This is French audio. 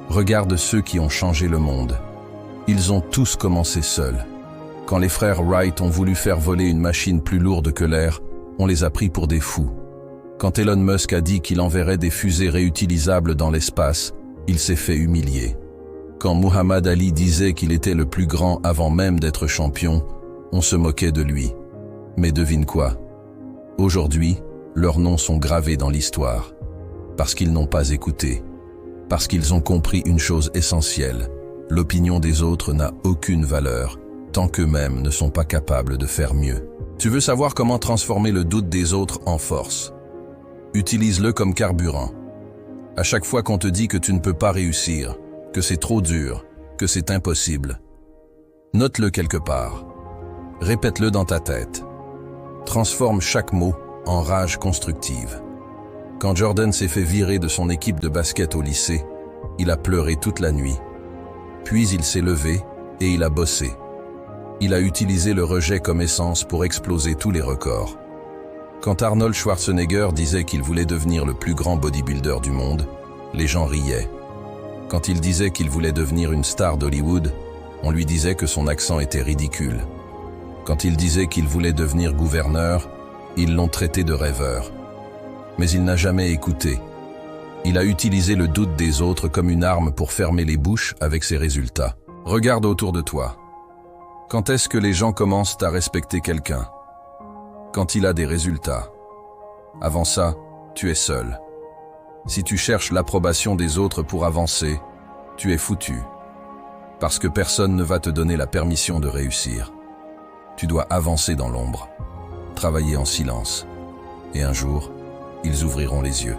Regarde ceux qui ont changé le monde. Ils ont tous commencé seuls. Quand les frères Wright ont voulu faire voler une machine plus lourde que l'air, on les a pris pour des fous. Quand Elon Musk a dit qu'il enverrait des fusées réutilisables dans l'espace, il s'est fait humilier. Quand Muhammad Ali disait qu'il était le plus grand avant même d'être champion, on se moquait de lui. Mais devine quoi? Aujourd'hui, leurs noms sont gravés dans l'histoire. Parce qu'ils n'ont pas écouté. Parce qu'ils ont compris une chose essentielle. L'opinion des autres n'a aucune valeur, tant qu'eux-mêmes ne sont pas capables de faire mieux. Tu veux savoir comment transformer le doute des autres en force? Utilise-le comme carburant. À chaque fois qu'on te dit que tu ne peux pas réussir, que c'est trop dur, que c'est impossible, note-le quelque part. Répète-le dans ta tête. Transforme chaque mot en rage constructive. Quand Jordan s'est fait virer de son équipe de basket au lycée, il a pleuré toute la nuit. Puis il s'est levé et il a bossé. Il a utilisé le rejet comme essence pour exploser tous les records. Quand Arnold Schwarzenegger disait qu'il voulait devenir le plus grand bodybuilder du monde, les gens riaient. Quand il disait qu'il voulait devenir une star d'Hollywood, on lui disait que son accent était ridicule. Quand il disait qu'il voulait devenir gouverneur, ils l'ont traité de rêveur. Mais il n'a jamais écouté. Il a utilisé le doute des autres comme une arme pour fermer les bouches avec ses résultats. Regarde autour de toi. Quand est-ce que les gens commencent à respecter quelqu'un? Quand il a des résultats. Avant ça, tu es seul. Si tu cherches l'approbation des autres pour avancer, tu es foutu. Parce que personne ne va te donner la permission de réussir. Tu dois avancer dans l'ombre, travailler en silence. Et un jour, ils ouvriront les yeux.